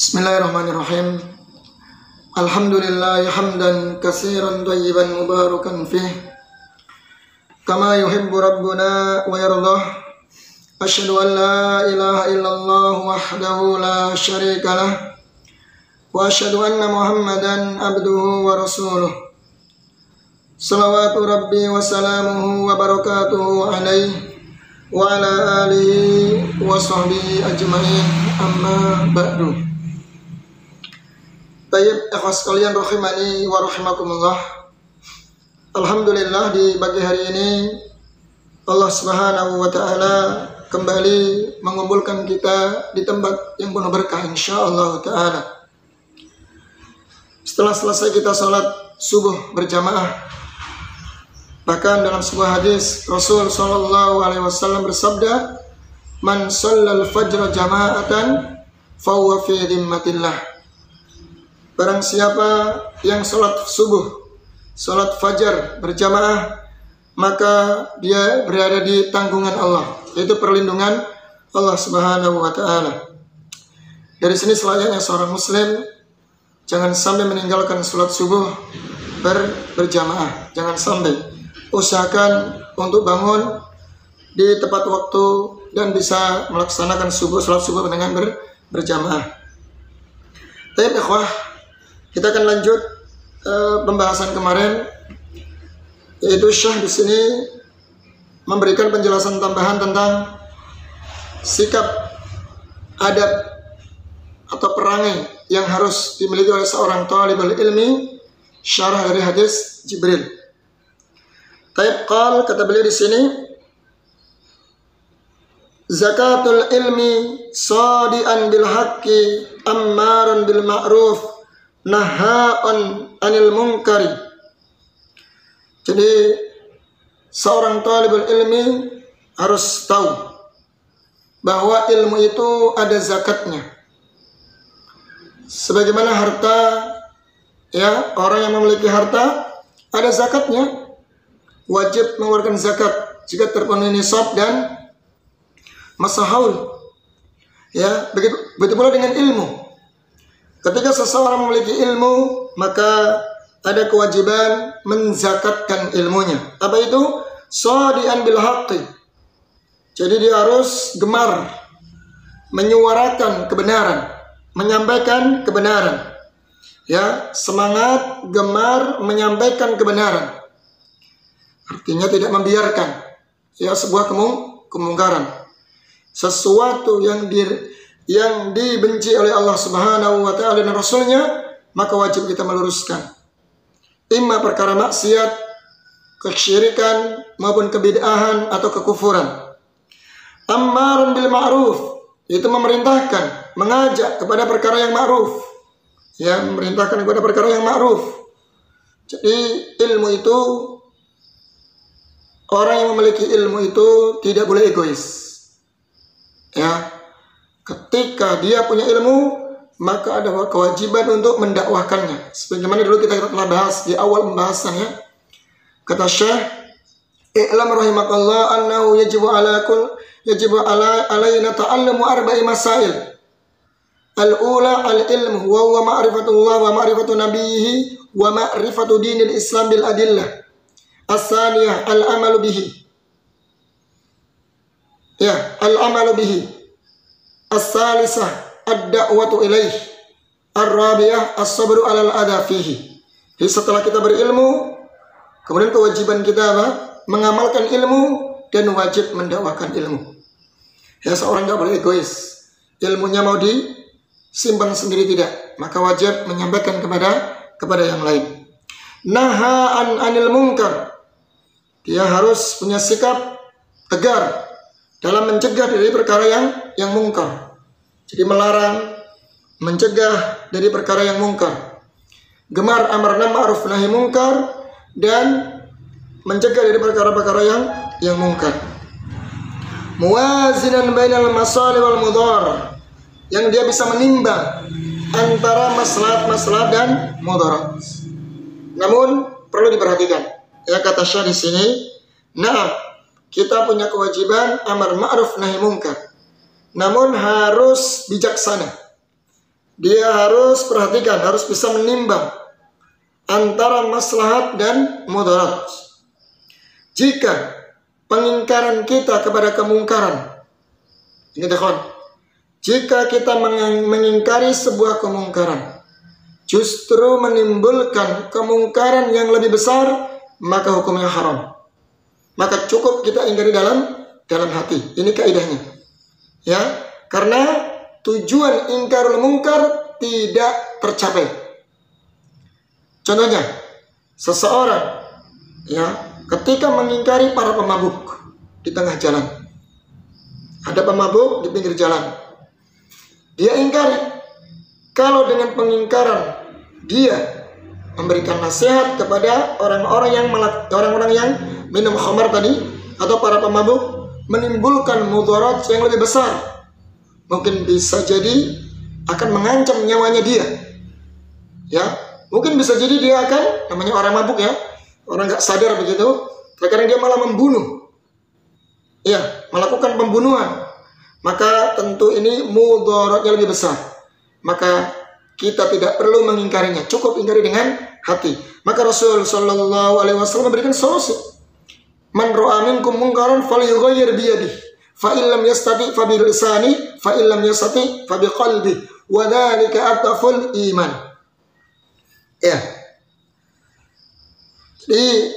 Bismillahirrahmanirrahim. Alhamdulillah hamdan katsiran thayyiban mubarakan fih kama yuhibbu rabbuna wa yardah. Asyhadu an la ilaha illallah wahdahu la syarika lah wa asyhadu anna Muhammadan abduhu wa rasuluh. Salawatu rabbi wa salamuhu wa barakatuhu alaihi wa ala alihi wa sahbihi ajma'in, amma ba'du. Baik, ikhwas sekalian rahimani wa rahimakumullah. Alhamdulillah, di pagi hari ini Allah Subhanahu wa taala kembali mengumpulkan kita di tempat yang penuh berkah insyaallah taala. Setelah selesai kita salat subuh berjamaah, bahkan dalam sebuah hadis Rasul sallallahu alaihi wasallam bersabda, "Man shallal fajra jama'atan fa huwa fi dhimmatillah." Barang siapa yang salat subuh, salat fajar berjamaah, maka dia berada di tanggungan Allah, yaitu perlindungan Allah Subhanahu wa taala. Dari sini selayaknya seorang muslim jangan sampai meninggalkan salat subuh berjamaah. Jangan sampai. Usahakan untuk bangun di tepat waktu dan bisa melaksanakan salat subuh dengan berjamaah. Baik, ikhwah, kita akan lanjut pembahasan kemarin, yaitu Syekh di sini memberikan penjelasan tambahan tentang sikap, adab atau perangai yang harus dimiliki oleh seorang thalibul ilmi, syarah dari hadis Jibril. Taib qal, kata beliau di sini, zakatul ilmi sadian bil haqqi ammarun bil ma'ruf naha'an anil munkari. Jadi seorang talibul ilmi harus tahu bahwa ilmu itu ada zakatnya. Sebagaimana harta, ya, orang yang memiliki harta ada zakatnya, wajib mengeluarkan zakat jika terpenuhi nisab dan masa haul. Ya, begitu pula dengan ilmu. Ketika seseorang memiliki ilmu, maka ada kewajiban menzakatkan ilmunya. Apa itu? Shadi'an bil haqqi. Jadi dia harus gemar menyuarakan kebenaran, menyampaikan kebenaran. Ya, semangat gemar menyampaikan kebenaran. Artinya tidak membiarkan ya sebuah kemungkaran. Sesuatu yang dibenci oleh Allah Subhanahu wa taala dan Rasulnya, maka wajib kita meluruskan. Imma perkara maksiat, kesyirikan maupun kebid'ahan atau kekufuran. Ammarun bil ma'ruf, itu memerintahkan, mengajak kepada perkara yang ma'ruf. Ya, memerintahkan kepada perkara yang ma'ruf. Jadi ilmu itu, orang yang memiliki ilmu itu tidak boleh egois. Ya, ketika dia punya ilmu, maka ada kewajiban untuk mendakwahkannya. Sebagaimana dulu kita telah bahas di awal pembahasannya. Kata Syekh, "I'lam rahimakallah annahu yajibu alaina ta'allamu arba'i masail. Al-ula al-ilmu wa huwa ma'rifatullah wa ma'rifatu nabiyhi wa ma'rifatu dinil Islam bil adillah. As-saniyah al-amalu bihi." Ya, al-amalu bihi. As-salisah ad-da'watu ilaih. Ar-rabi'ah as-sabru 'alal adha fihi. Jadi setelah kita berilmu, kemudian kewajiban kita apa? Mengamalkan ilmu dan wajib mendakwakan ilmu. Ya, seorang tidak boleh egois. Ilmunya mau disimpan sendiri tidak, maka wajib menyampaikan kepada yang lain. Naha'an anil munkar. Dia harus punya sikap tegar dalam mencegah dari perkara yang mungkar. Jadi melarang, mencegah dari perkara yang mungkar. Gemar amar ma'ruf nahi mungkar dan mencegah dari perkara-perkara yang mungkar. Muwazinan bainal masalih wal mudhar, yang dia bisa menimbang antara maslahat dan mudarat. Namun perlu diperhatikan, ya, kata Syekh di sini, nah, kita punya kewajiban amar ma'ruf nahi mungkar, namun harus bijaksana dia harus perhatikan, harus bisa menimbang antara maslahat dan mudarat. Jika pengingkaran kita kepada kemungkaran, ini tekan, jika kita mengingkari sebuah kemungkaran justru menimbulkan kemungkaran yang lebih besar, maka hukumnya haram. Maka cukup kita ingkari dalam hati. Ini kaidahnya. Ya, karena tujuan ingkarul mungkar tidak tercapai. Contohnya, seseorang ya ketika mengingkari para pemabuk di tengah jalan. Ada pemabuk di pinggir jalan. Dia ingkari. Kalau dengan pengingkaran dia memberikan nasihat kepada orang-orang yang minum khamar tadi atau para pemabuk, menimbulkan mudarat yang lebih besar. Mungkin bisa jadi akan mengancam nyawanya dia. Ya, mungkin bisa jadi dia akan, namanya orang mabuk ya, orang nggak sadar begitu, terkadang dia malah membunuh. Ya, melakukan pembunuhan. Maka tentu ini mudaratnya lebih besar. Maka kita tidak perlu mengingkarinya, cukup ingkari dengan hati. Maka Rasul sallallahu alaihi wasallam memberikan solusi. Man ra'a minkum munkaran falyughayyir bi yadihi, fa in lam yastati fa bi lisani, fa in lam yastati fa bi qalbi, wa dzalika ataful iman. Ya. Jadi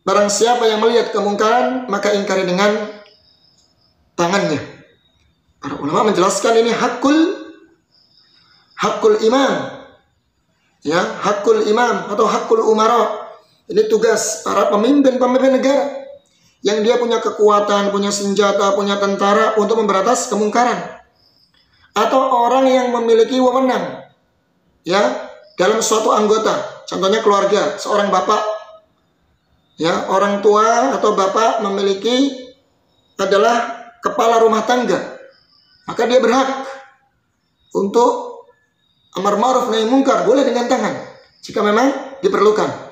barang siapa yang melihat kemungkaran, maka ingkari dengan tangannya. Para ulama menjelaskan ini hakul imam, ya, hakul imam atau hakul umara. Ini tugas para pemimpin negara yang dia punya kekuatan, punya senjata, punya tentara untuk memberantas kemungkaran, atau orang yang memiliki wewenang, ya, dalam suatu anggota. Contohnya keluarga, seorang bapak, ya, orang tua atau bapak memiliki adalah kepala rumah tangga, maka dia berhak untuk amar ma'ruf nahi munkar, boleh dengan tangan jika memang diperlukan.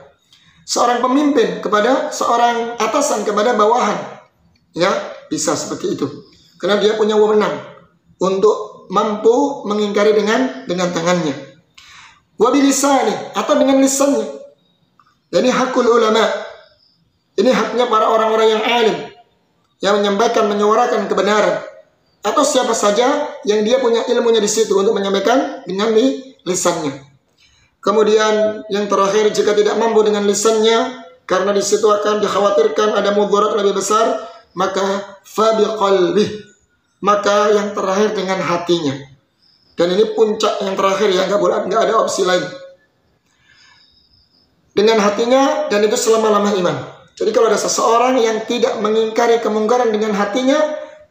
Seorang pemimpin kepada seorang atasan kepada bawahan, ya, bisa seperti itu. Karena dia punya wewenang untuk mampu mengingkari dengan tangannya. Wa bilisani, atau dengan lisannya. Jadi hakul ulama. Ini haknya para orang-orang yang alim, yang menyampaikan, menyuarakan kebenaran. Atau siapa saja yang dia punya ilmunya di situ untuk menyampaikan dengan lisannya. Kemudian yang terakhir, jika tidak mampu dengan lisannya karena di situ akan dikhawatirkan ada mudarat lebih besar, maka fa biqalbih, maka yang terakhir dengan hatinya. Dan ini puncak yang terakhir ya, nggak ada opsi lain. Dengan hatinya, dan itu selama-lama iman. Jadi kalau ada seseorang yang tidak mengingkari kemungkaran dengan hatinya,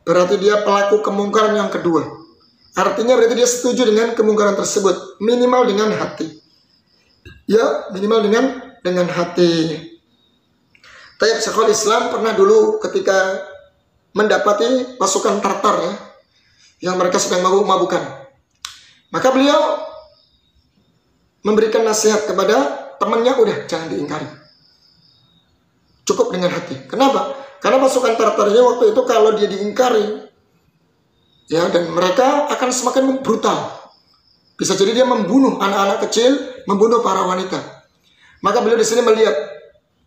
berarti dia pelaku kemungkaran yang kedua. Artinya berarti dia setuju dengan kemungkaran tersebut, minimal dengan hati. Ya, minimal dengan hati. Tayyib Syekhul Islam pernah dulu ketika mendapati pasukan Tartar ya, yang mereka sedang mabuk-mabukan. Maka beliau memberikan nasihat kepada temannya, udah jangan diingkari. Cukup dengan hati. Kenapa? Karena pasukan Tartar ini waktu itu kalau dia diingkari, ya, dan mereka akan semakin brutal. Bisa jadi dia membunuh anak-anak kecil, membunuh para wanita. Maka beliau di sini melihat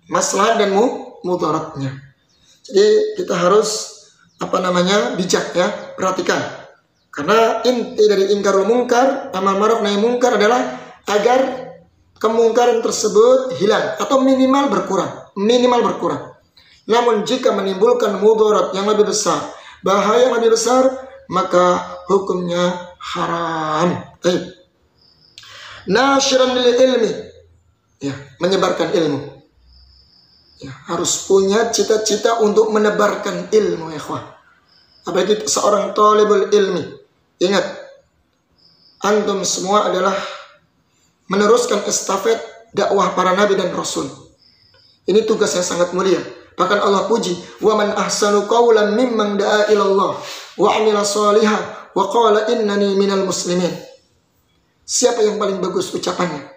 maslahat dan mudaratnya. Jadi kita harus bijak ya, perhatikan. Karena inti dari ingkarul munkar, amar ma'ruf nahi munkar adalah agar kemungkaran tersebut hilang atau minimal berkurang. Namun jika menimbulkan mudarat yang lebih besar, bahaya yang lebih besar, maka hukumnya haram. Baik. Nasyiran lil ilmi, ya, menyebarkan ilmu. Ya, harus punya cita-cita untuk menebarkan ilmu, ya ikhwah. Apalagi seorang talibul ilmi. Ingat, antum semua adalah meneruskan estafet dakwah para nabi dan rasul. Ini tugas yang sangat mulia. Bahkan Allah puji, "Wa man ahsanu qawlan mimman da'a ila Allah wa 'amila shalihan wa qala innani minal muslimin." Siapa yang paling bagus ucapannya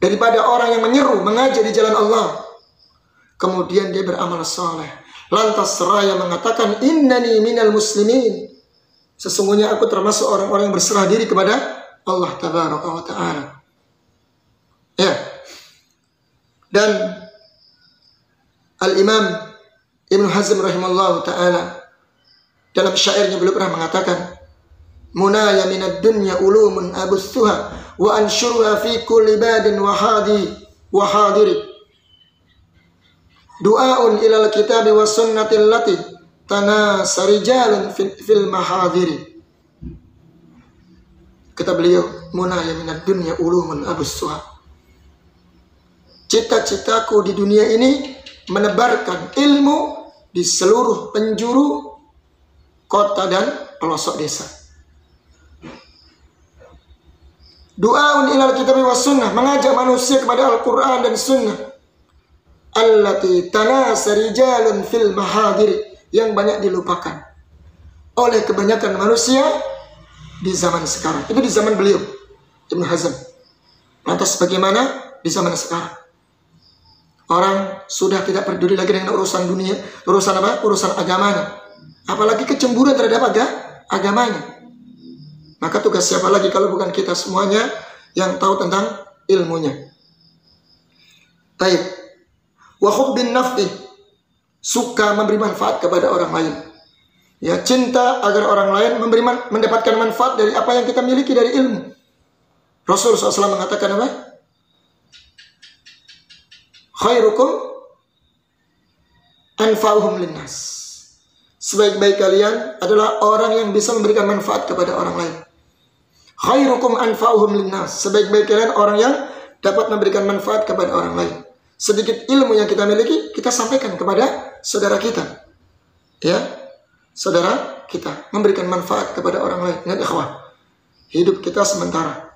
daripada orang yang menyeru, mengajak di jalan Allah, kemudian dia beramal saleh, lantas seraya mengatakan innani minal muslimin, Sesungguhnya aku termasuk orang-orang yang berserah diri kepada Allah Tabaraka wa Ta'ala. Ya. Dan Al-Imam Ibnu Hazm rahimahullah ta'ala dalam syairnya beliau pernah mengatakan, munaya minad dunya ulumun abussuha wa ansyurha fi kulli badin wa hadiri du'aun ilal kitabi wa sunnati allati tanasarijalun fil mahadiri. Kata beliau, munaya minad dunya ulumun abussuha, cita-citaku di dunia ini menebarkan ilmu di seluruh penjuru kota dan pelosok desa. Du'aun ilal kitabi was sunnah, mengajak manusia kepada Al-Quran dan sunnah. Allati tanasarijalun fil mahadir, yang banyak dilupakan oleh kebanyakan manusia di zaman sekarang. Itu di zaman beliau, Ibnu Hazm. Lantas bagaimana di zaman sekarang? Orang sudah tidak peduli lagi dengan urusan dunia, urusan apa? Urusan agamanya. Apalagi kecemburuan terhadap agamanya. Maka tugas siapa lagi kalau bukan kita semuanya yang tahu tentang ilmunya. Baik. Wa hubbin naf'i, suka memberi manfaat kepada orang lain. Ya, cinta agar orang lain mendapatkan manfaat dari apa yang kita miliki dari ilmu. Rasulullah SAW mengatakan apa? Khairukum anfa'uhum linnas. Sebaik-baik kalian adalah orang yang bisa memberikan manfaat kepada orang lain. Khairukum anfa'uhum linnas. Sebaik-baik kalian orang yang dapat memberikan manfaat kepada orang lain. Sedikit ilmu yang kita miliki, kita sampaikan kepada saudara kita. Ya, saudara kita memberikan manfaat kepada orang lain. Ingat ikhwah, hidup kita sementara.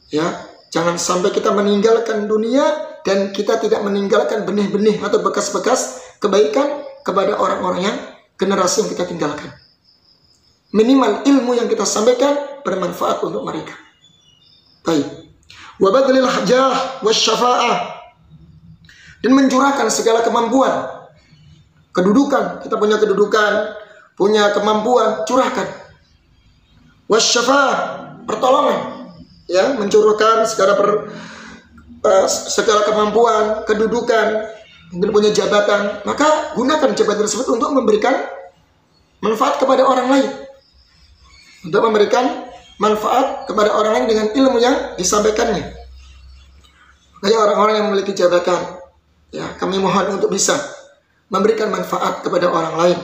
Ya, jangan sampai kita meninggalkan dunia dan kita tidak meninggalkan benih-benih atau bekas-bekas kebaikan kepada orang-orang yang generasi yang kita tinggalkan. Minimal ilmu yang kita sampaikan bermanfaat untuk mereka. Baik. Wa badlil hajah wasyafa'ah, dan mencurahkan segala kemampuan. Kedudukan, kita punya kedudukan, punya kemampuan, curahkan. Wasyafa'ah, pertolongan. Ya, mencurahkan segala kemampuan, kedudukan, mungkin punya jabatan, maka gunakan jabatan tersebut untuk memberikan manfaat kepada orang lain. Untuk memberikan manfaat kepada orang lain dengan ilmu yang disampaikannya. Kayak orang-orang yang memiliki jabatan, ya, kami mohon untuk bisa memberikan manfaat kepada orang lain.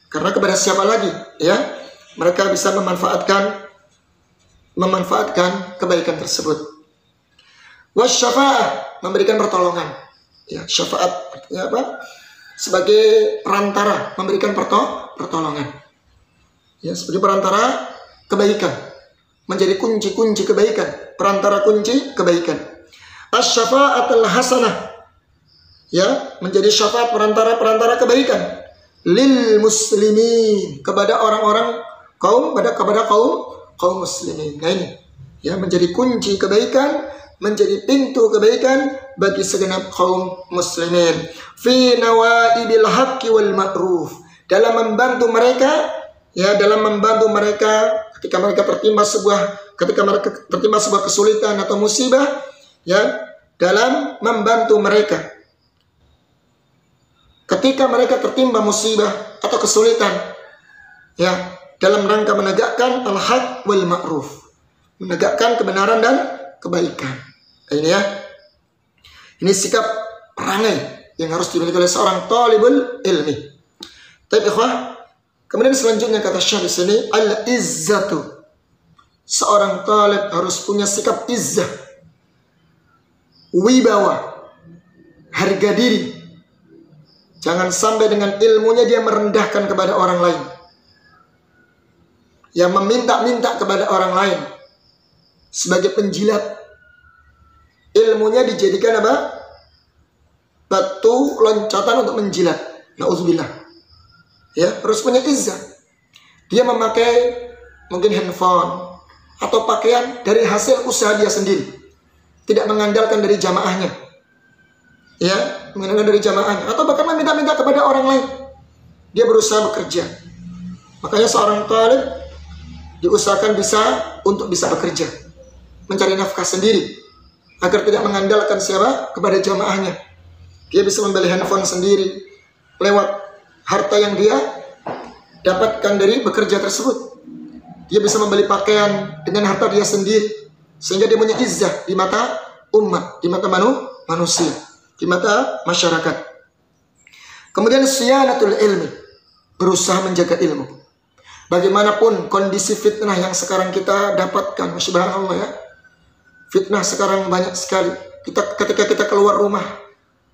Karena kepada siapa lagi, ya, mereka bisa memanfaatkan kebaikan tersebut. Wasyafa'ah, memberikan pertolongan. Ya, syafaat artinya apa? Sebagai perantara, memberikan pertolongan. Ya, sebagai perantara kebaikan, menjadi kunci-kunci kebaikan, perantara kunci kebaikan. Asy-syafa'atul hasanah, ya, menjadi syafaat perantara kebaikan lil muslimin, kepada orang-orang kepada kaum muslimin. Nah ini, ya, menjadi kunci kebaikan, menjadi pintu kebaikan bagi segenap kaum muslimin. Fi nawaibil haqqi wal ma'ruf, dalam membantu mereka, ya, dalam membantu mereka ketika mereka tertimpa sebuah kesulitan atau musibah, ya, dalam membantu mereka ketika mereka tertimpa musibah atau kesulitan, ya, dalam rangka menegakkan al-haq wal ma'ruf, menegakkan kebenaran dan kebaikan. Ini, ya, ini sikap perangai yang harus dimiliki oleh seorang talibul ilmi. Tapi ikhwah, kemudian selanjutnya kata Syekh di sini, al-izzatu, seorang talib harus punya sikap izzah, wibawa, harga diri. Jangan sampai dengan ilmunya dia merendahkan kepada orang lain, yang meminta-minta kepada orang lain sebagai penjilat. Ilmunya dijadikan apa? Batu loncatan untuk menjilat. Nauzubillah. Ya, harus punya izzah. Dia memakai mungkin handphone atau pakaian dari hasil usaha dia sendiri, tidak mengandalkan dari jamaahnya. Ya, mengandalkan dari jamaahnya, atau bahkan meminta-minta kepada orang lain. Dia berusaha bekerja. Makanya seorang talib diusahakan untuk bisa bekerja, mencari nafkah sendiri, agar tidak mengandalkan siapa? Kepada jamaahnya. Dia bisa membeli handphone sendiri lewat harta yang dia dapatkan dari bekerja tersebut. Dia bisa membeli pakaian dengan harta dia sendiri, sehingga dia punya izzah di mata umat, di mata manusia, di mata masyarakat. Kemudian siyanatul ilmi, berusaha menjaga ilmu. Bagaimanapun kondisi fitnah yang sekarang kita dapatkan, subhanallah ya, fitnah sekarang banyak sekali. Ketika kita keluar rumah,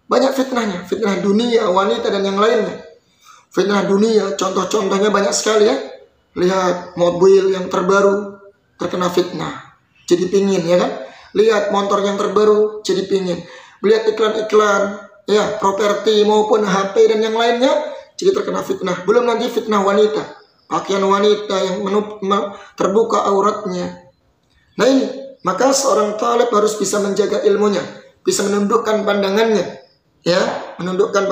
banyak fitnahnya, fitnah dunia, wanita dan yang lainnya. Fitnah dunia, contoh-contohnya banyak sekali ya. Lihat mobil yang terbaru terkena fitnah, jadi pingin ya kan. Lihat motor yang terbaru, jadi pingin. Lihat iklan-iklan ya, properti maupun HP dan yang lainnya, jadi terkena fitnah. Belum nanti fitnah wanita, pakaian wanita yang terbuka auratnya. Nah ini, maka seorang talib harus bisa menjaga ilmunya, bisa menundukkan pandangannya, ya, menundukkan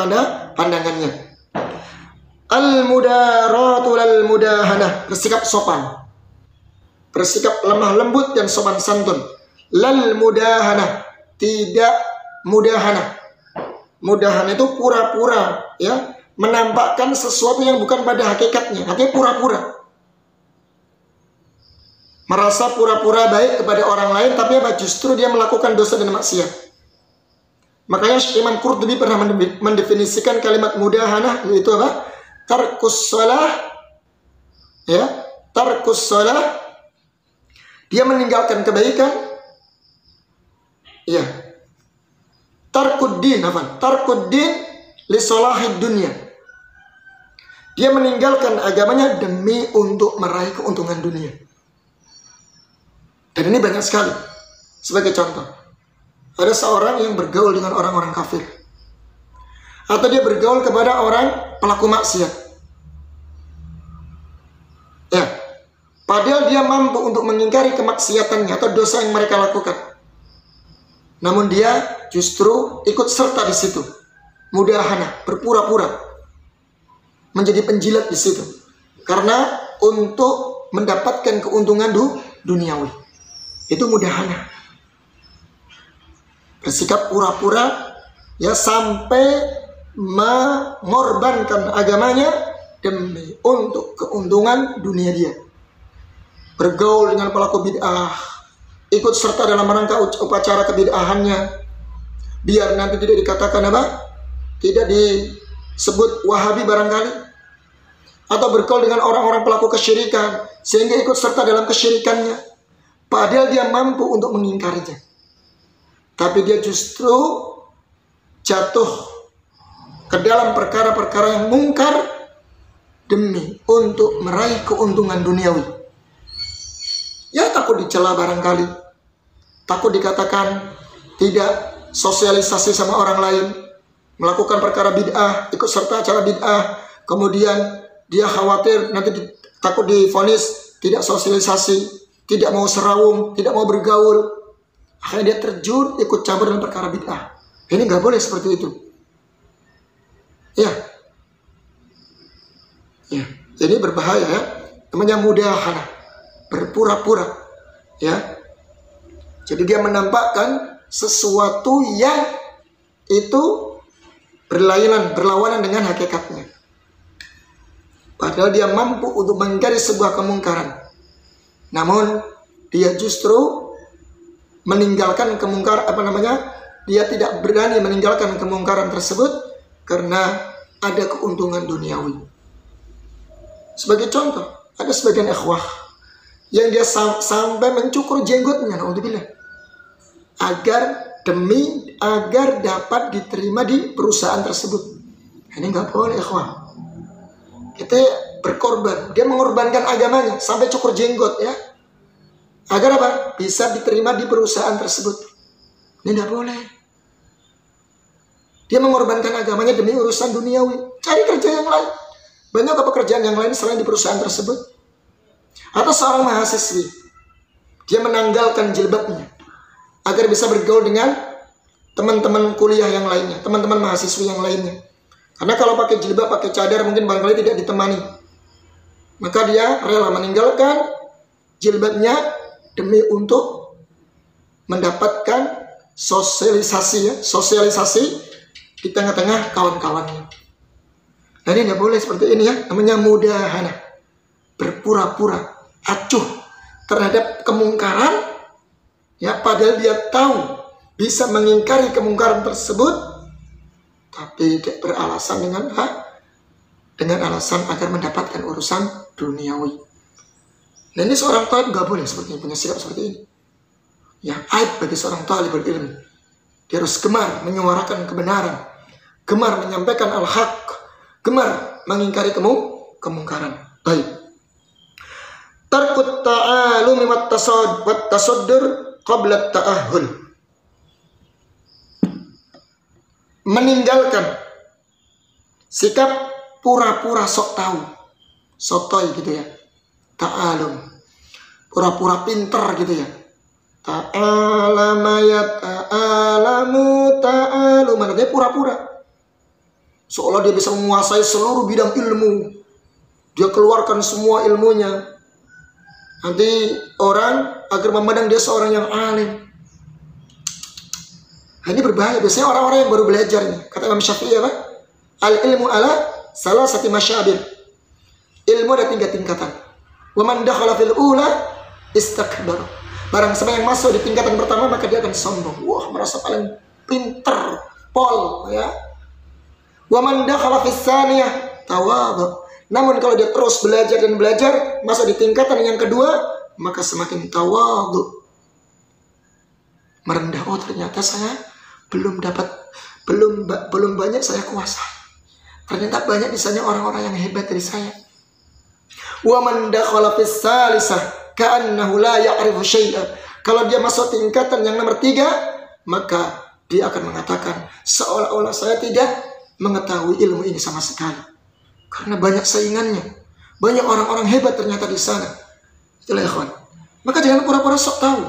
pandangannya. Al-mudaratu lal mudahanah, bersikap sopan, bersikap lemah lembut dan sopan santun. Lal mudahanah, tidak mudahana. Mudahana itu pura-pura, ya, menampakkan sesuatu yang bukan pada hakikatnya, artinya pura-pura. Merasa pura-pura baik kepada orang lain, tapi apa? Justru dia melakukan dosa dan maksiat. Makanya Imam Qurtubi pernah mendefinisikan kalimat mudahana, yaitu apa? Tarkus shalah, ya, tarkus shalah, dia meninggalkan kebaikan, ya. Tarkuddin, apa? Tarkuddin li sholahid dunia. Dia meninggalkan agamanya demi untuk meraih keuntungan dunia. Dan ini banyak sekali. Sebagai contoh, ada seorang yang bergaul dengan orang-orang kafir, atau dia bergaul kepada orang pelaku maksiat, ya, padahal dia mampu untuk mengingkari kemaksiatannya atau dosa yang mereka lakukan, namun dia justru ikut serta di situ, mudahana, berpura-pura, menjadi penjilat di situ, karena untuk mendapatkan keuntungan duniawi. Itu mudahana, bersikap pura-pura, ya, sampai mengorbankan agamanya demi untuk keuntungan dunia dia. Bergaul dengan pelaku bid'ah, ikut serta dalam rangka upacara kebid'ahannya, biar nanti tidak dikatakan apa? Tidak disebut Wahabi barangkali. Atau bergaul dengan orang-orang pelaku kesyirikan, sehingga ikut serta dalam kesyirikannya, padahal dia mampu untuk mengingkarinya. Tapi dia justru jatuh ke dalam perkara-perkara yang mungkar demi untuk meraih keuntungan duniawi. Ya, takut dicela barangkali, takut dikatakan tidak sosialisasi sama orang lain, melakukan perkara bid'ah, ikut serta acara bid'ah, kemudian dia khawatir nanti takut divonis tidak sosialisasi, tidak mau serawung, tidak mau bergaul, akhirnya dia terjun ikut campur dalam perkara bid'ah. Ini nggak boleh seperti itu. Ya, jadi berbahaya ya, namanya mudahana, berpura-pura, ya. Jadi dia menampakkan sesuatu yang itu berlawanan dengan hakikatnya, padahal dia mampu untuk mengingkari sebuah kemungkaran, namun dia justru meninggalkan kemungkaran, dia tidak berani meninggalkan kemungkaran tersebut karena ada keuntungan duniawi. Sebagai contoh, ada sebagian ikhwah yang dia sampai mencukur jenggotnya, naudzubillah, agar dapat diterima di perusahaan tersebut. Ini nggak boleh, ikhwah. Kita berkorban, dia mengorbankan agamanya sampai cukur jenggot, ya, agar apa? Bisa diterima di perusahaan tersebut. Ini nggak boleh. Dia mengorbankan agamanya demi urusan duniawi. Cari kerja yang lain. Banyak pekerjaan yang lain selain di perusahaan tersebut. Atau seorang mahasiswi, dia menanggalkan jilbabnya agar bisa bergaul dengan teman-teman kuliah yang lainnya, teman-teman mahasiswi yang lainnya. Karena kalau pakai jilbab, pakai cadar, mungkin barangkali tidak ditemani. Maka dia rela meninggalkan jilbabnya demi untuk mendapatkan sosialisasi di tengah-tengah kawan-kawannya. Nah, ini tidak boleh seperti ini ya, namanya mudahana, berpura-pura acuh terhadap kemungkaran, ya padahal dia tahu bisa mengingkari kemungkaran tersebut, tapi tidak beralasan dengan alasan agar mendapatkan urusan duniawi. Nah, ini seorang talib nggak boleh seperti ini, punya sikap seperti ini. Ya, aib bagi seorang talibul ilmi. Dia harus gemar menyuarakan kebenaran, gemar menyampaikan al-haq, gemar mengingkari kemungkaran. Baik. Tarkut ta'alumi wat tasaddur qabla ta'ahul. Meninggalkan sikap pura-pura sok tahu, sotoy gitu ya. Ta'alum, pura-pura pinter gitu ya. Ta'alama ya ta'alamu ta'alum, artinya pura-pura. Seolah dia bisa menguasai seluruh bidang ilmu. Dia keluarkan semua ilmunya. Nanti orang agar memandang dia seorang yang alim. Nah, ini berbahaya. Biasanya orang-orang yang baru belajar ini. Kata Imam Syafi'i apa? Al-ilmu ala salasati masyabir. Ilmu ada 3 tingkatan. Wa man dakhala fil ula istakbar. Barang siapa yang masuk di tingkatan pertama maka dia akan sombong. Wah, merasa paling pinter, pol ya. Wa man dakhala fis tsaniyah tawadhu. Namun kalau dia terus belajar dan belajar, masuk di tingkatan yang kedua, maka semakin tawadhu. Merendah, oh ternyata saya belum banyak saya kuasai. Ternyata banyak di sana orang-orang yang hebat dari saya. Wa man dakhala fis salisah ka'annahu la ya'rifu syai'a. Kalau dia masuk tingkatan yang nomor 3, maka dia akan mengatakan seolah-olah saya tidak mengetahui ilmu ini sama sekali. Karena banyak saingannya, banyak orang-orang hebat ternyata di sana. Itulah ya kawan. Maka jangan pura-pura sok tahu.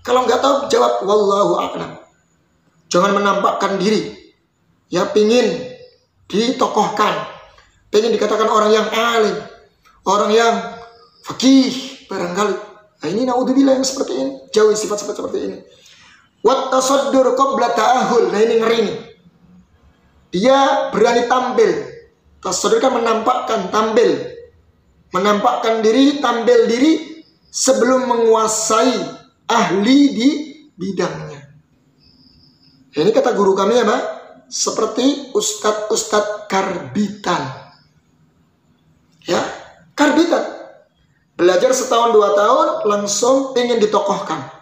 Kalau nggak tahu jawab wallahu a'lam. Jangan menampakkan diri. Ya pingin ditokohkan, pengen dikatakan orang yang alim, orang yang fakih barangkali. Nah, ini naudzubillah yang seperti ini. Jauhi sifat-sifat seperti ini. Wat tasaddur qabla ta'ahul. Nah, ini ngeri nih. Dia berani tampil. Tasaddur kan menampakkan, tampil. Menampakkan diri, tampil diri sebelum menguasai ahli di bidangnya. Nah, ini kata guru kami apa? Seperti ustadz karbitan. Ya, karbitan. Belajar setahun 2 tahun langsung ingin ditokohkan.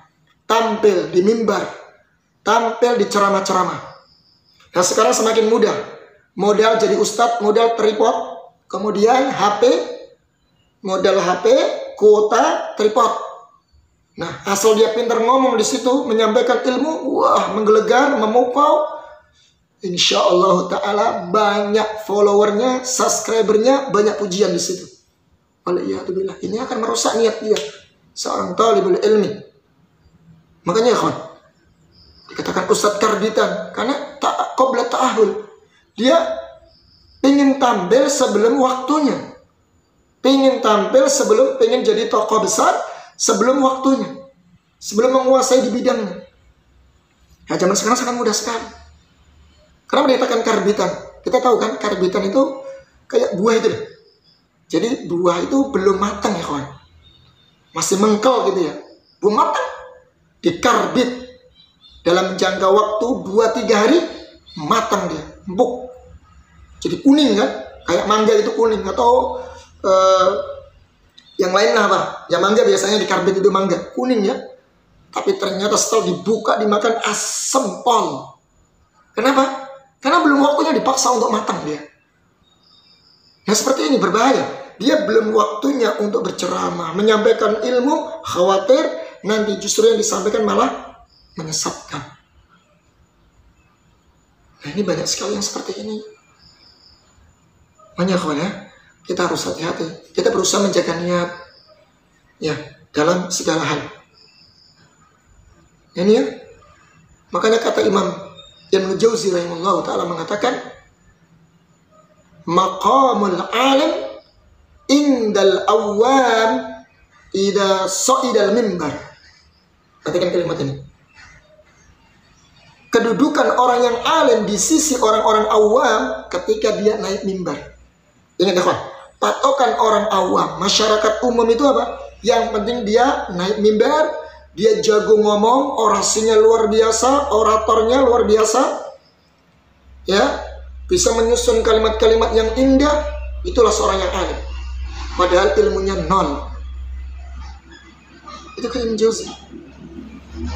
Tampil di mimbar, tampil di ceramah-ceramah. Nah, sekarang semakin mudah. Modal jadi ustadz, modal tripod, kemudian HP, modal HP, kuota, tripod. Nah, asal dia pintar ngomong di situ, menyampaikan ilmu, wah, menggelegar, memukau. Insya Allah Ta'ala banyak followernya, subscribernya, banyak pujian di situ. Waliyahzubillah. Ini akan merusak niat dia, seorang talibul ilmi. Makanya ya kawan, dikatakan ustadz karbitan karena qabla ta'ahul. Dia ingin tampil sebelum waktunya, ingin tampil sebelum, ingin jadi tokoh besar sebelum waktunya, sebelum menguasai di bidangnya. Ya, zaman sekarang sangat mudah sekali. Karena dikatakan karbitan, kita tahu kan karbitan itu kayak buah itu deh. Jadi buah itu belum matang ya kawan, masih mengkel gitu ya, belum matang, dikarbit dalam jangka waktu 2-3 hari matang dia, empuk, jadi kuning kan, kayak mangga itu kuning. Atau yang lain lah apa, yang mangga biasanya dikarbit itu mangga kuning ya, tapi ternyata setelah dibuka dimakan asem pol. Kenapa? Karena belum waktunya, dipaksa untuk matang dia. Nah, seperti ini berbahaya. Dia belum waktunya untuk berceramah, menyampaikan ilmu, khawatir nanti justru yang disampaikan malah menyesatkan. Nah, ini banyak sekali yang seperti ini. Makanya kawan ya, kita harus hati-hati. Kita berusaha menjaga niat ya dalam segala hal. Ini ya. Makanya kata Imam Ibnu Jauzi rahimahullah ta'ala mengatakan, maqamul alim indal awam idza sa'idal mimbar. Perhatikan kalimat ini. Kedudukan orang yang alim di sisi orang-orang awam ketika dia naik mimbar. Ingat ya, patokan orang awam, masyarakat umum itu apa? Yang penting dia naik mimbar, dia jago ngomong, orasinya luar biasa, oratornya luar biasa, ya, bisa menyusun kalimat-kalimat yang indah, itulah seorang yang alim. Padahal ilmunya nol. Itu kan Ibnu Jauzi.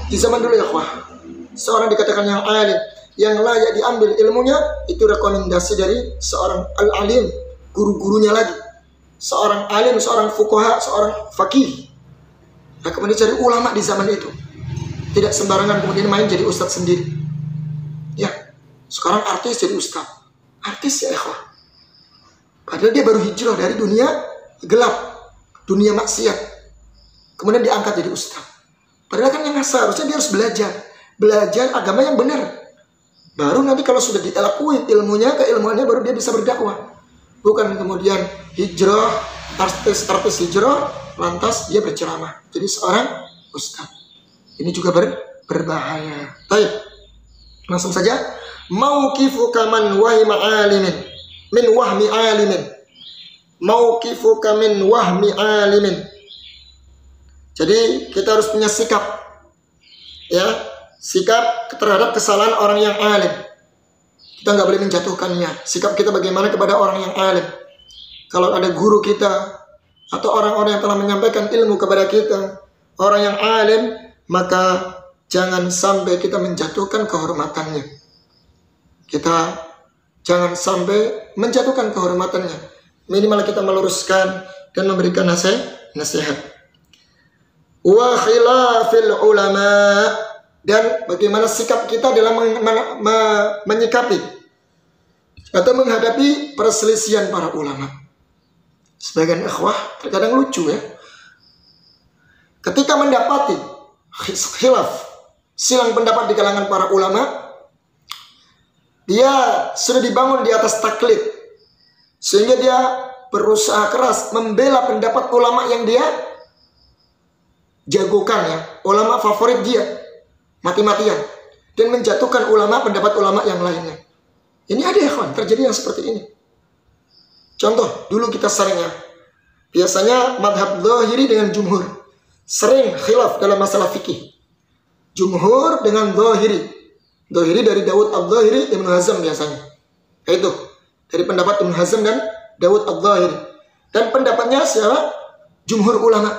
Di zaman dulu ya, seorang dikatakan yang alim, yang layak diambil ilmunya, itu rekomendasi dari seorang al-alim, guru-gurunya lagi. Seorang alim, seorang fuqaha, seorang faqih. Nah, kemudian cari ulama di zaman itu. Tidak sembarangan kemudian main jadi ustadz sendiri. Ya, sekarang artis jadi ustadz. Artis ya ikhwah. Padahal dia baru hijrah dari dunia gelap, dunia maksiat. Kemudian diangkat jadi ustadz. Padahal kan yang seharusnya dia harus belajar agama yang benar. Baru nanti kalau sudah dilakuin ilmunya, keilmuannya, baru dia bisa berdakwah. Bukan kemudian hijrah, artis hijrah, lantas dia berceramah jadi seorang ustaz. Ini juga berbahaya. Baik, langsung saja. Mauqifuka man wahmi alimin min wahmi alimin. Mauqifuka min wahmi alimin. Jadi kita harus punya sikap, ya, sikap terhadap kesalahan orang yang alim. Kita nggak boleh menjatuhkannya. Sikap kita bagaimana kepada orang yang alim. Kalau ada guru kita atau orang-orang yang telah menyampaikan ilmu kepada kita, orang yang alim, maka jangan sampai kita menjatuhkan kehormatannya. Kita jangan sampai menjatuhkan kehormatannya. Minimal kita meluruskan dan memberikan nasihat. Wa khilafil ulama, dan bagaimana sikap kita dalam menyikapi atau menghadapi perselisihan para ulama. Sebagian ikhwah terkadang lucu ya. Ketika mendapati khilaf, silang pendapat di kalangan para ulama, dia sudah dibangun di atas taklid, sehingga dia berusaha keras membela pendapat ulama yang dia jagokan, ya, ulama favorit dia, mati-matian, dan menjatuhkan pendapat ulama yang lainnya. Ini ada ya kawan, terjadi yang seperti ini. Contoh, dulu kita sering ya, biasanya madhab zahiri dengan jumhur sering khilaf dalam masalah fikih. Jumhur dengan zahiri. Zahiri dari Dawud al-Zahiri, Ibnu Hazm biasanya. Itu dari pendapat Ibnu Hazm dan Dawud al-Zahiri. Dan pendapatnya siapa? Jumhur ulama.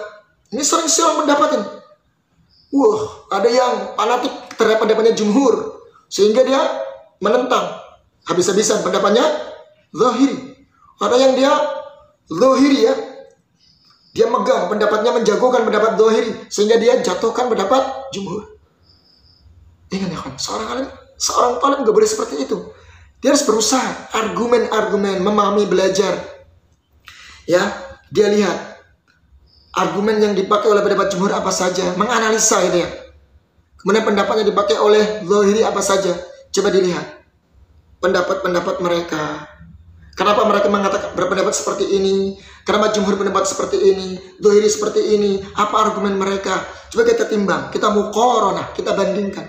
Ini sering silang pendapat ini. Ada yang fanatik terhadap pendapatnya jumhur, sehingga dia menentang habis-habisan pendapatnya zahiri. Ada yang dia zahiri, ya, dia megang pendapatnya, menjagokan pendapat zahiri, sehingga dia jatuhkan pendapat jumhur. Ingat ya kan, seorang talib nggak boleh seperti itu. Dia harus berusaha argumen-argumen, memahami, belajar. Ya, dia lihat argumen yang dipakai oleh pendapat jumhur apa saja, menganalisa itu ya. Kemudian pendapatnya dipakai oleh zahiri apa saja, coba dilihat pendapat-pendapat mereka. Kenapa mereka mengatakan berpendapat seperti ini? Kenapa jumhur pendapat seperti ini? Zahiri seperti ini? Apa argumen mereka? Coba kita timbang, kita muqaranah, kita bandingkan.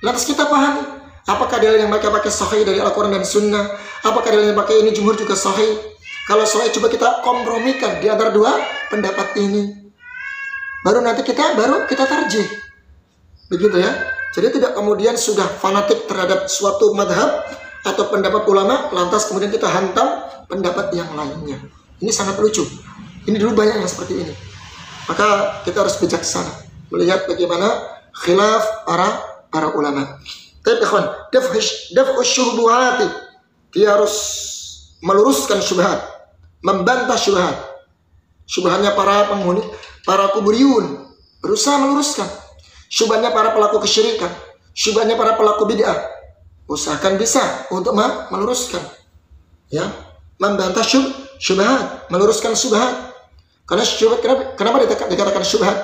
Lantas kita pahami, apakah dalil yang mereka pakai sahih dari Al-Quran dan Sunnah? Apakah dalil yang pakai ini jumhur juga sahih? Kalau sahih, coba kita kompromikan di antara dua pendapat ini. Baru nanti kita tarjih. Begitu ya. Jadi tidak kemudian sudah fanatik terhadap suatu madhab atau pendapat ulama, lantas kemudian kita hantam pendapat yang lainnya. Ini sangat lucu. Ini dulu banyak yang seperti ini. Maka kita harus bijaksana melihat bagaimana khilaf para ulama. Tapi ikhwan, daf'u syubhati, dia harus meluruskan syubhat, membantah syubhat. Syubhatnya para penghuni, para kuburiyun, berusaha meluruskan. Syubhatnya para pelaku kesyirikan, syubhatnya para pelaku bid'ah, usahakan bisa untuk meluruskan. Ya, membantah syubhat, meluruskan syubhat. Karena syubhat, kenapa dikatakan syubhat?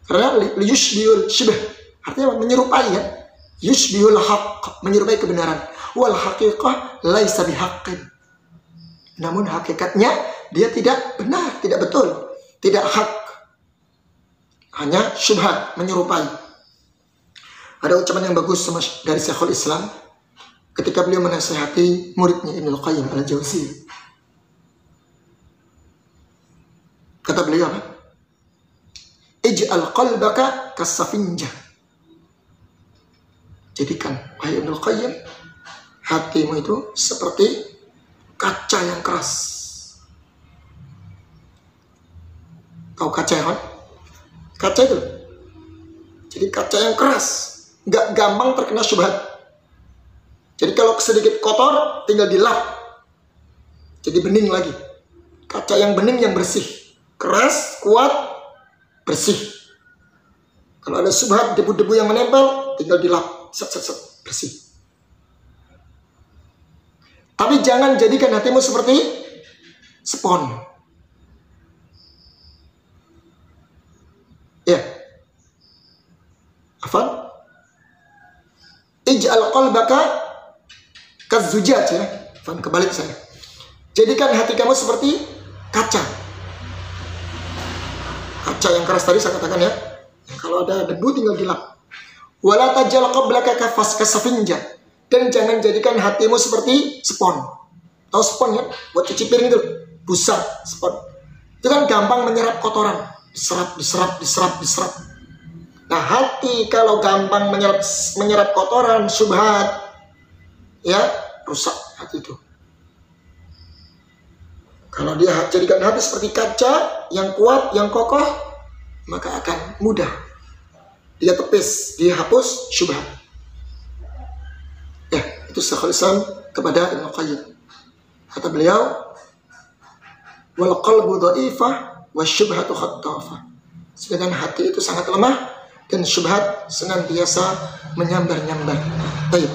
Karena liyushbihul syubh, artinya menyerupai, ya. Yushbihul haqq, menyerupai kebenaran. Wal haqiqah laisa bihaqqin. Namun hakikatnya dia tidak benar, tidak betul, tidak hak. Hanya syubhat, menyerupai. Ada ucapan yang bagus dari Syekhul Islam ketika beliau menasihati muridnya Ibnul Qayyim al-Jauziyah. Kata beliau apa? Ij'al qalbaka kasafinjah. Jadikan, wahai Ibnul Qayyim, hatimu itu seperti kaca yang keras. Tahu kaca ya kan? Kaca itu. Jadi kaca yang keras, nggak gampang terkena syubhat. Jadi kalau sedikit kotor, tinggal dilap, jadi bening lagi. Kaca yang bening, yang bersih, keras, kuat, bersih. Kalau ada syubhat, debu-debu yang menempel, tinggal dilap, set, bersih. Tapi jangan jadikan hatimu seperti spon. Ya. Afan? Ij'al qalbaka kazzujaj ya. Afan, kebalik saya. Jadikan hati kamu seperti kaca. Kaca yang keras tadi saya katakan ya. Kalau ada debu tinggal dilap. Wala tajal qablaka kasafinja. Dan jangan jadikan hatimu seperti spon. Tahu spon ya? Buat cuci piring itu. Busa, spon. Itu kan gampang menyerap kotoran. Diserap. Nah, hati kalau gampang menyerap kotoran, syubhat, ya, rusak hati itu. Kalau dia jadikan hati seperti kaca yang kuat, yang kokoh, maka akan mudah dia tepis, dia hapus syubhat. Ya, itu Syekhul Islam kepada Ibnu Qayyim. Kata beliau, wal qalbu dha'ifah wasyubhatu khattafah. Sedangkan hati itu sangat lemah dan syubhat senantiasa menyambar-nyambar. Baik.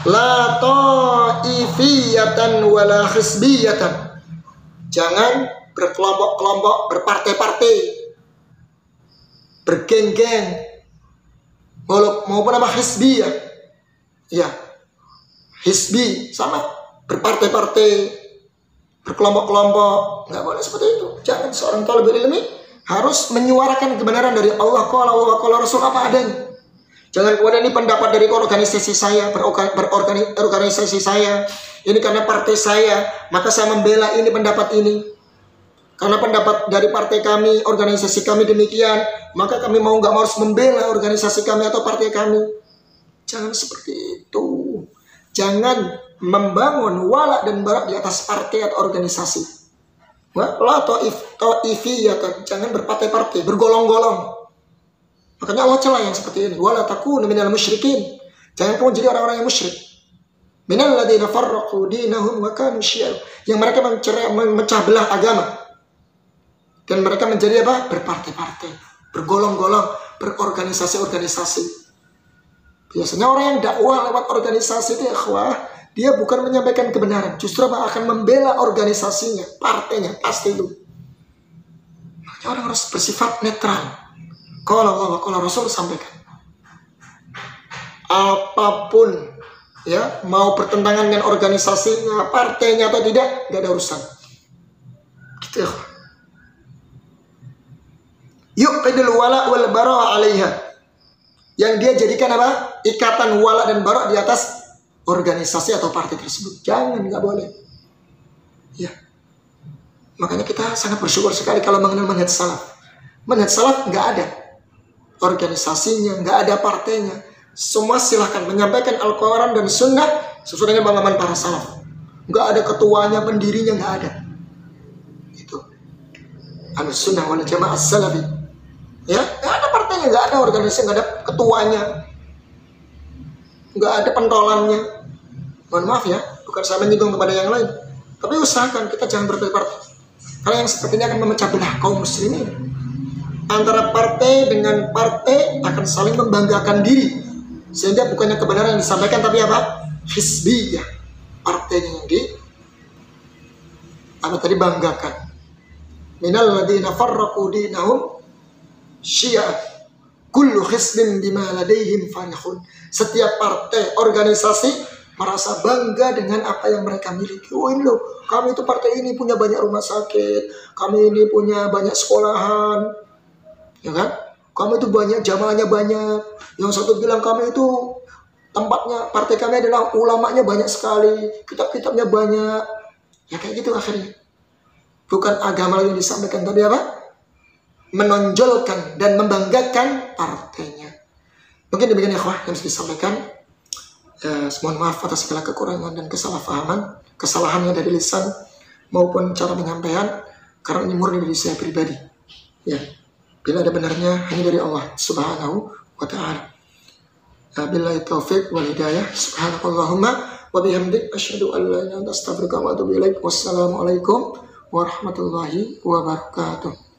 La ta'ifiyatan wala khisbiyatan. Jangan berkelompok-kelompok, berpartai-partai, bergeng-geng, maupun apa hisbiyah. Ya, hisbi sama, berpartai-partai, berkelompok-kelompok, nggak boleh seperti itu. Jangan seorang thalibul ilmi harus menyuarakan kebenaran dari Allah, qala Rasul apa adanya. Jangan kemudian ini pendapat dari organisasi saya, berorganisasi saya, ini karena partai saya, maka saya membela ini pendapat ini. Karena pendapat dari partai kami, organisasi kami demikian, maka kami mau nggak mau harus membela organisasi kami atau partai kami. Jangan seperti itu. Jangan membangun wala dan bara di atas partai atau organisasi. La ta'ifiyatan, jangan berpartai-partai, bergolong-golong. Makanya Allah celah yang seperti ini. Wala takunu minal musyrikin. Jangan kamu jadi orang-orang yang musyrik. Minal ladzina farraqu dinahum wa kanu syi'a. Yang mereka memecah belah agama. Dan mereka menjadi apa? Berpartai-partai, bergolong-golong, berorganisasi-organisasi. Biasanya orang yang dakwah lewat organisasi itu ikhwah, dia bukan menyampaikan kebenaran, justru apa? Akan membela organisasinya, partainya, pasti itu. Makanya orang harus bersifat netral. Kalau Allah, kalau Rasul sampaikan. Apapun, ya, mau bertentangan dengan organisasinya, partainya atau tidak, nggak ada urusan. Gitu ya. Yuqidul wala wal bara' 'alaiha. Yang dia jadikan apa? Ikatan wala dan bara di atas organisasi atau partai tersebut. Jangan, nggak boleh. Ya. Makanya kita sangat bersyukur sekali kalau mengenal manhaj salaf. Manhaj salaf nggak ada organisasinya, nggak ada partainya. Semua silahkan menyampaikan Al-Quran dan Sunnah sesuai dengan pemahaman para salaf. Nggak ada ketuanya, pendirinya, nggak ada. Itu Ahlus-Sunnah wal Jamaah Salafi. Ya, nggak ada partainya, nggak ada organisasi, nggak ada ketuanya, nggak ada pentolannya. Mohon maaf ya, bukan saya menyinggung kepada yang lain, tapi usahakan kita jangan berpartai. Karena yang seperti ini akan memecah belah kaum muslimin. Antara partai dengan partai akan saling membanggakan diri, sehingga bukannya kebenaran yang disampaikan, tapi apa? Hizbiyah, partainya yang banggakan. Minal ladzina farraqu dinahum syi'a kullu hizbin bima ladaihim farihun. Setiap partai, organisasi merasa bangga dengan apa yang mereka miliki. Oh ini loh, kami itu partai ini punya banyak rumah sakit, kami ini punya banyak sekolahan, ya kan? Kami itu banyak jamaahnya banyak. Yang satu bilang kami itu tempatnya, partai kami adalah ulamanya banyak sekali, kitab-kitabnya banyak. Ya kayak gitu akhirnya. Bukan agama yang disampaikan, tapi apa? Menonjolkan dan membanggakan partainya. Mungkin demikian ikhwah yang harus disampaikan. Mohon maaf atas segala kekurangan dan kesalahannya dari lisan maupun cara penyampaian, karena ini murni dari saya pribadi. Ya, bila ada benarnya hanya dari Allah Subhanahu wa Ta'ala. Billahi taufiq wal hidayah. Subhanakallahumma wa bihamdik asyhadu an la ilaha illa anta astaghfiruka wa atubu ilaik. Wassalamualaikum warahmatullahi wabarakatuh.